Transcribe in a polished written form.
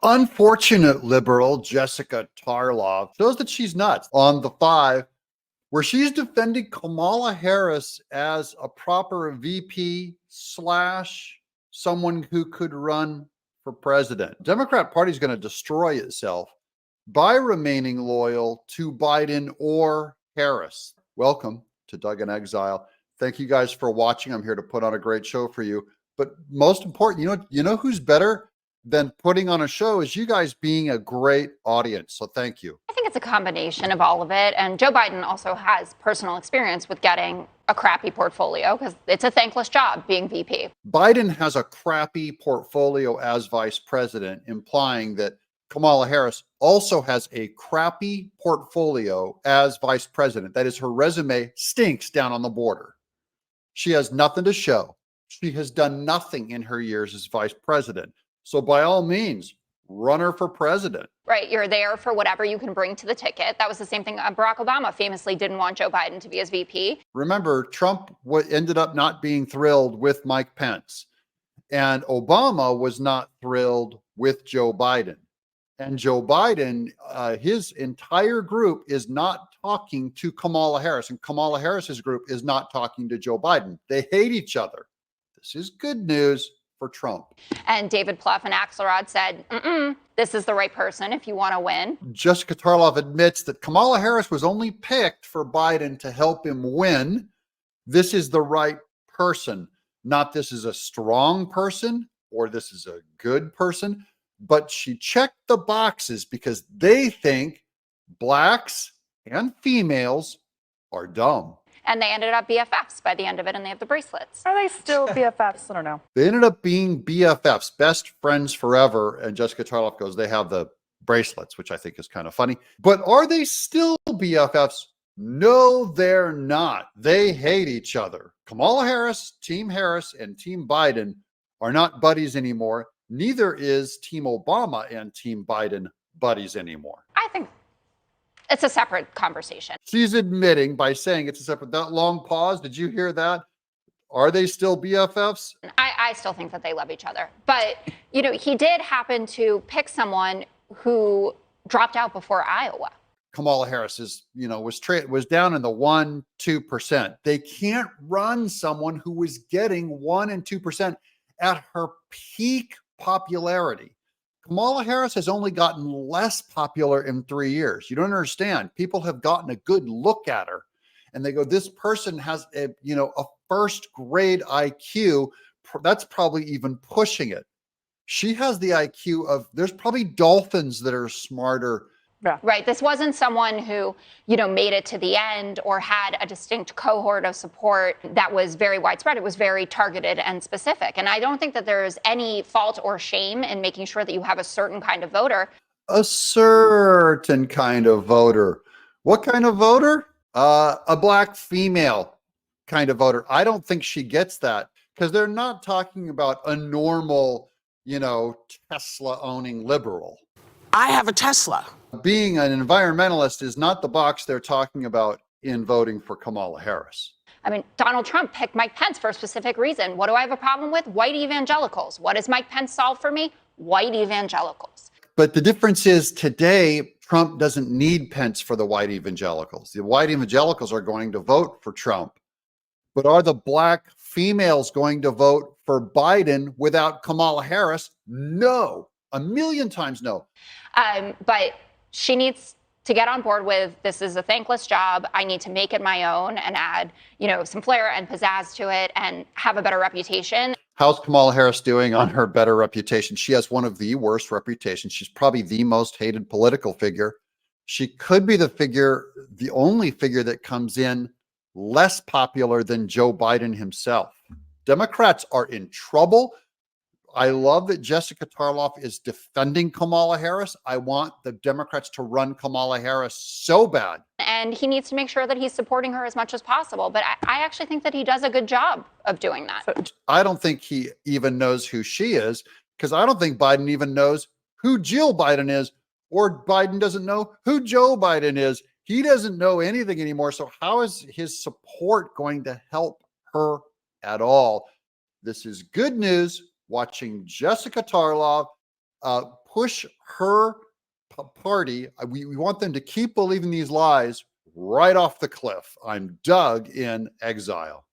Unfortunate liberal Jessica Tarlov shows that she's nuts on The Five, where she's defending Kamala Harris as a proper VP slash someone who could run for president. Democrat Party is going to destroy itself by remaining loyal to Biden or Harris. Welcome to Doug in Exile. Thank you guys for watching. I'm here to put on a great show for you. But most important, you know who's better than putting on a show is you guys being a great audience. So thank you. I think it's a combination of all of it. And Joe Biden also has personal experience with getting a crappy portfolio because it's a thankless job being VP. Biden has a crappy portfolio as vice president, implying that Kamala Harris also has a crappy portfolio as vice president. That is, her resume stinks down on the border. She has nothing to show. She has done nothing in her years as vice president. So by all means, run her for president. Right. You're there for whatever you can bring to the ticket. That was the same thing Barack Obama famously didn't want Joe Biden to be his VP. Remember, Trump ended up not being thrilled with Mike Pence, and Obama was not thrilled with Joe Biden. And Joe Biden, his entire group is not talking to Kamala Harris, and Kamala Harris's group is not talking to Joe Biden. They hate each other. This is good news for Trump. And David Plouffe and Axelrod said, this is the right person if you want to win. Jessica Tarlov admits that Kamala Harris was only picked for Biden to help him win. This is the right person, not this is a strong person or this is a good person, but she checked the boxes because they think blacks and females are dumb. And they ended up BFFs by the end of it, and they have the bracelets. Are they still BFFs? I don't know. They ended up being BFFs, best friends forever. And Jessica Tarlov goes, they have the bracelets, which I think is kind of funny. But are they still BFFs? No, they're not. They hate each other. Kamala Harris, Team Harris, and Team Biden are not buddies anymore. Neither is Team Obama and Team Biden buddies anymore. I think it's a separate conversation. She's admitting by saying it's a separate, that long pause. Did you hear that? Are they still BFFs? I still think that they love each other. But, he did happen to pick someone who dropped out before Iowa. Kamala Harris is, was down in the 1-2%. They can't run someone who was getting 1 and 2% at her peak popularity. Kamala Harris has only gotten less popular in 3 years. You don't understand. People have gotten a good look at her and they go, this person has a first grade IQ. That's probably even pushing it. She has the IQ of, there's probably dolphins that are smarter. Yeah. Right. This wasn't someone who, made it to the end or had a distinct cohort of support that was very widespread. It was very targeted and specific. And I don't think that there's any fault or shame in making sure that you have a certain kind of voter. A certain kind of voter. What kind of voter? A black female kind of voter. I don't think she gets that because they're not talking about a normal, Tesla owning liberal. I have a Tesla. Being an environmentalist is not the box they're talking about in voting for Kamala Harris. I mean, Donald Trump picked Mike Pence for a specific reason. What do I have a problem with? White evangelicals. What does Mike Pence solve for me? White evangelicals. But the difference is today, Trump doesn't need Pence for the white evangelicals. The white evangelicals are going to vote for Trump. But are the black females going to vote for Biden without Kamala Harris? No. 1,000,000 times no. But she needs to get on board with, this is a thankless job. I need to make it my own and add, some flair and pizzazz to it and have a better reputation. How's Kamala Harris doing on her better reputation? She has one of the worst reputations. She's probably the most hated political figure. She could be the only figure that comes in less popular than Joe Biden himself. Democrats are in trouble. I love that Jessica Tarlov is defending Kamala Harris. I want the Democrats to run Kamala Harris so bad. And he needs to make sure that he's supporting her as much as possible. But I actually think that he does a good job of doing that. I don't think he even knows who she is because I don't think Biden even knows who Jill Biden is, or Biden doesn't know who Joe Biden is. He doesn't know anything anymore. So how is his support going to help her at all? This is good news. Watching Jessica Tarlov push her party. We want them to keep believing these lies right off the cliff. I'm Doug in Exile.